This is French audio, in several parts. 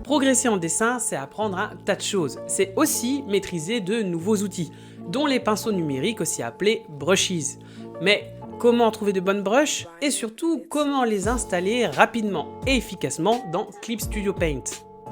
Progresser en dessin, c'est apprendre un tas de choses. C'est aussi maîtriser de nouveaux outils, dont les pinceaux numériques aussi appelés brushes. Mais comment trouver de bonnes brushes et surtout comment les installer rapidement et efficacement dans Clip Studio Paint.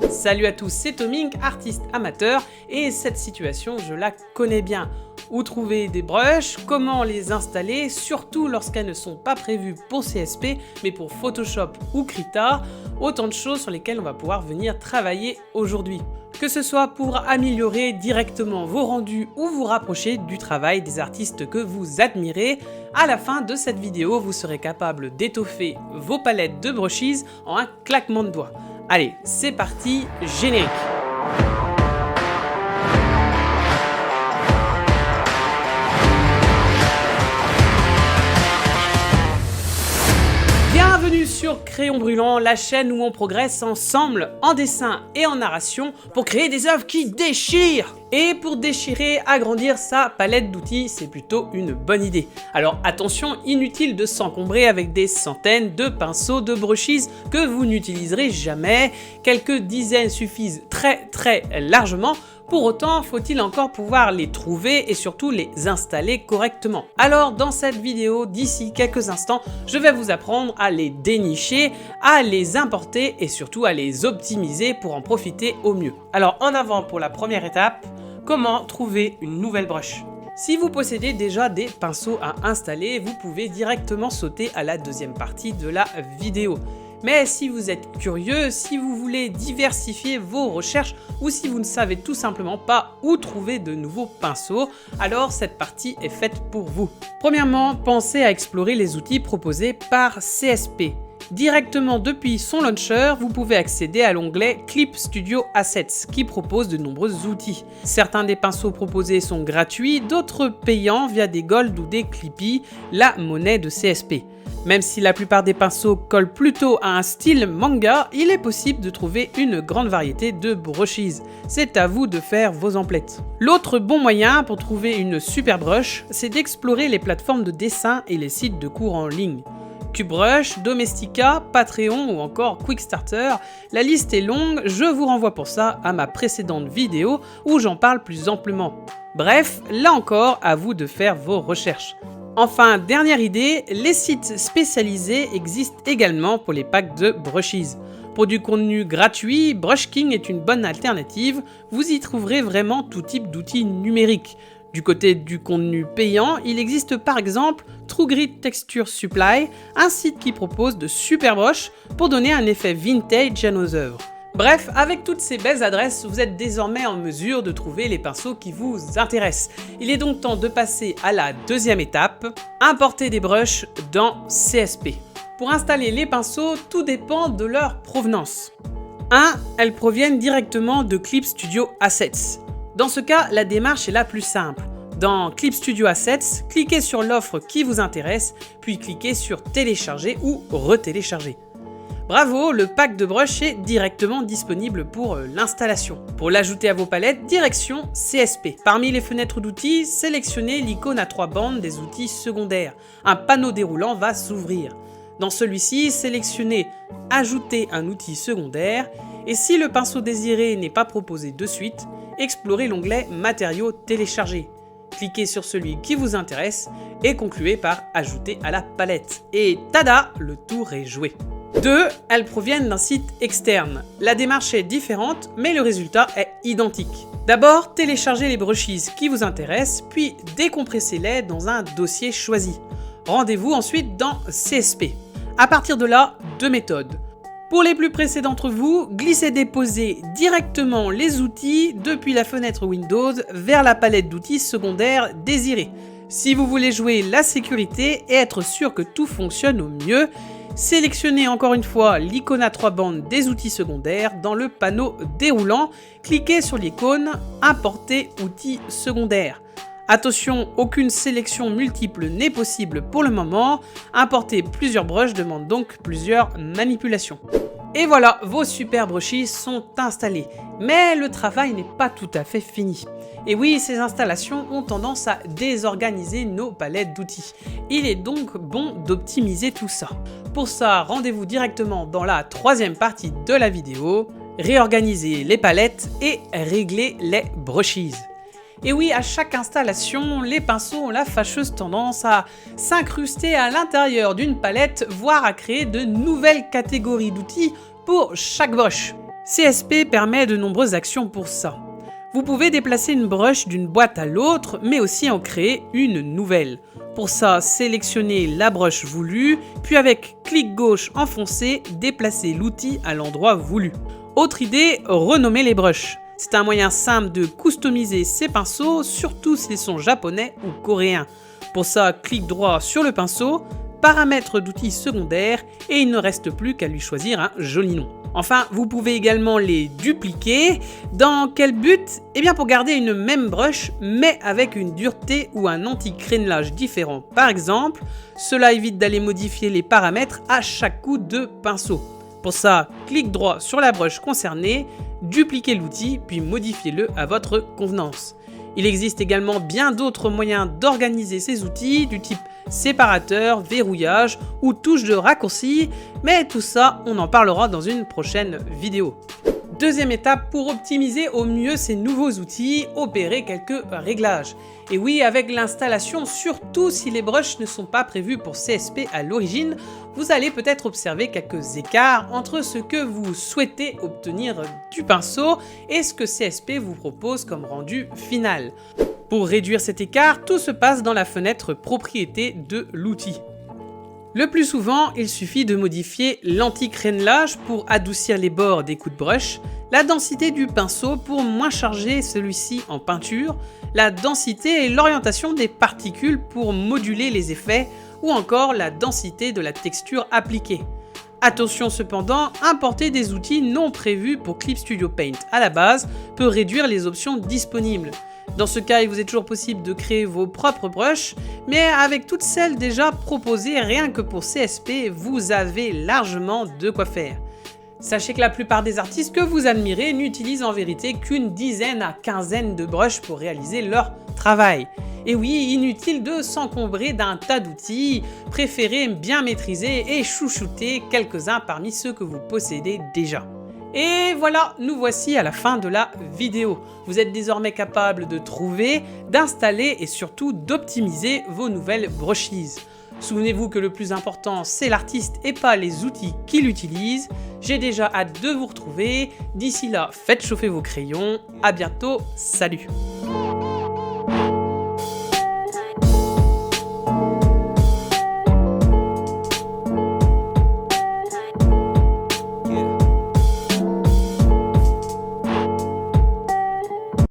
Salut à tous, c'est Tomink, artiste amateur, et cette situation je la connais bien. Où trouver des brushes, comment les installer, surtout lorsqu'elles ne sont pas prévues pour CSP mais pour Photoshop ou Krita, autant de choses sur lesquelles on va pouvoir venir travailler aujourd'hui. Que ce soit pour améliorer directement vos rendus ou vous rapprocher du travail des artistes que vous admirez, à la fin de cette vidéo vous serez capable d'étoffer vos palettes de brushes en un claquement de doigts. Allez, c'est parti, générique. Bienvenue sur Crayon Brûlant, la chaîne où on progresse ensemble en dessin et en narration pour créer des œuvres qui déchirent. Et pour déchirer, agrandir sa palette d'outils, c'est plutôt une bonne idée. Alors attention, inutile de s'encombrer avec des centaines de pinceaux de brushes que vous n'utiliserez jamais. Quelques dizaines suffisent très largement. Pour autant, faut-il encore pouvoir les trouver et surtout les installer correctement. Alors dans cette vidéo, d'ici quelques instants, je vais vous apprendre à les dénicher, à les importer et surtout à les optimiser pour en profiter au mieux. Alors en avant pour la première étape, comment trouver une nouvelle brush. Si vous possédez déjà des pinceaux à installer, vous pouvez directement sauter à la deuxième partie de la vidéo. Mais si vous êtes curieux, si vous voulez diversifier vos recherches ou si vous ne savez tout simplement pas où trouver de nouveaux pinceaux, alors cette partie est faite pour vous. Premièrement, pensez à explorer les outils proposés par CSP. Directement depuis son launcher, vous pouvez accéder à l'onglet Clip Studio Assets qui propose de nombreux outils. Certains des pinceaux proposés sont gratuits, d'autres payants via des Gold ou des Clippy, la monnaie de CSP. Même si la plupart des pinceaux collent plutôt à un style manga, il est possible de trouver une grande variété de brushes. C'est à vous de faire vos emplettes. L'autre bon moyen pour trouver une super brush, c'est d'explorer les plateformes de dessin et les sites de cours en ligne. QBrush, Domestika, Patreon ou encore Quickstarter, la liste est longue, je vous renvoie pour ça à ma précédente vidéo où j'en parle plus amplement. Bref, là encore, à vous de faire vos recherches. Enfin, dernière idée, les sites spécialisés existent également pour les packs de brushes. Pour du contenu gratuit, BrushKing est une bonne alternative, vous y trouverez vraiment tout type d'outils numériques. Du côté du contenu payant, il existe par exemple TrueGrid Texture Supply, un site qui propose de super brushes pour donner un effet vintage à nos œuvres. Bref, avec toutes ces belles adresses, vous êtes désormais en mesure de trouver les pinceaux qui vous intéressent. Il est donc temps de passer à la deuxième étape, importer des brushes dans CSP. Pour installer les pinceaux, tout dépend de leur provenance. 1. Elles proviennent directement de Clip Studio Assets. Dans ce cas, la démarche est la plus simple. Dans Clip Studio Assets, cliquez sur l'offre qui vous intéresse, puis cliquez sur télécharger ou retélécharger. Bravo, le pack de brush est directement disponible pour l'installation. Pour l'ajouter à vos palettes, direction CSP. Parmi les fenêtres d'outils, sélectionnez l'icône à 3 bandes des outils secondaires. Un panneau déroulant va s'ouvrir. Dans celui-ci, sélectionnez Ajouter un outil secondaire et si le pinceau désiré n'est pas proposé de suite, explorez l'onglet Matériaux téléchargés. Cliquez sur celui qui vous intéresse et concluez par Ajouter à la palette. Et tada, le tour est joué. 2. Elles proviennent d'un site externe. La démarche est différente, mais le résultat est identique. D'abord, téléchargez les brushes qui vous intéressent, puis décompressez-les dans un dossier choisi. Rendez-vous ensuite dans CSP. À partir de là, 2 méthodes. Pour les plus pressés d'entre vous, glissez-déposez directement les outils depuis la fenêtre Windows vers la palette d'outils secondaires désirée. Si vous voulez jouer la sécurité et être sûr que tout fonctionne au mieux, sélectionnez encore une fois l'icône à 3 bandes des outils secondaires dans le panneau déroulant, cliquez sur l'icône Importer outils secondaires. Attention, aucune sélection multiple n'est possible pour le moment, importer plusieurs brushes demande donc plusieurs manipulations. Et voilà, vos super brushes sont installés. Mais le travail n'est pas tout à fait fini. Et oui, ces installations ont tendance à désorganiser nos palettes d'outils. Il est donc bon d'optimiser tout ça. Pour ça, rendez-vous directement dans la troisième partie de la vidéo, réorganiser les palettes et régler les brushes. Et oui, à chaque installation, les pinceaux ont la fâcheuse tendance à s'incruster à l'intérieur d'une palette, voire à créer de nouvelles catégories d'outils pour chaque brush. CSP permet de nombreuses actions pour ça. Vous pouvez déplacer une brush d'une boîte à l'autre, mais aussi en créer une nouvelle. Pour ça, sélectionnez la brush voulue, puis avec clic gauche enfoncé, déplacez l'outil à l'endroit voulu. Autre idée, renommer les brushes. C'est un moyen simple de customiser ses pinceaux, surtout s'ils sont japonais ou coréens. Pour ça, clic droit sur le pinceau, paramètres d'outils secondaires et il ne reste plus qu'à lui choisir un joli nom. Enfin, vous pouvez également les dupliquer. Dans quel but? Eh bien pour garder une même brush, mais avec une dureté ou un anti-crénelage différent. Par exemple, cela évite d'aller modifier les paramètres à chaque coup de pinceau. Pour ça, clic droit sur la brush concernée, dupliquez l'outil, puis modifiez-le à votre convenance. Il existe également bien d'autres moyens d'organiser ces outils, du type séparateur, verrouillage ou touche de raccourci, mais tout ça, on en parlera dans une prochaine vidéo. Deuxième étape pour optimiser au mieux ces nouveaux outils, opérer quelques réglages. Et oui, avec l'installation, surtout si les brushes ne sont pas prévues pour CSP à l'origine, vous allez peut-être observer quelques écarts entre ce que vous souhaitez obtenir du pinceau et ce que CSP vous propose comme rendu final. Pour réduire cet écart, tout se passe dans la fenêtre propriétés de l'outil. Le plus souvent, il suffit de modifier l'anti-crénelage pour adoucir les bords des coups de brush, la densité du pinceau pour moins charger celui-ci en peinture, la densité et l'orientation des particules pour moduler les effets, ou encore la densité de la texture appliquée. Attention cependant, importer des outils non prévus pour Clip Studio Paint à la base peut réduire les options disponibles. Dans ce cas, il vous est toujours possible de créer vos propres brushes, mais avec toutes celles déjà proposées rien que pour CSP, vous avez largement de quoi faire. Sachez que la plupart des artistes que vous admirez n'utilisent en vérité qu'une dizaine à quinzaine de brushes pour réaliser leur travail. Et oui, inutile de s'encombrer d'un tas d'outils, préférez bien maîtriser et chouchouter quelques-uns parmi ceux que vous possédez déjà. Et voilà, nous voici à la fin de la vidéo. Vous êtes désormais capable de trouver, d'installer et surtout d'optimiser vos nouvelles brushes. Souvenez-vous que le plus important, c'est l'artiste et pas les outils qu'il utilise. J'ai déjà hâte de vous retrouver. D'ici là, faites chauffer vos crayons. À bientôt, salut!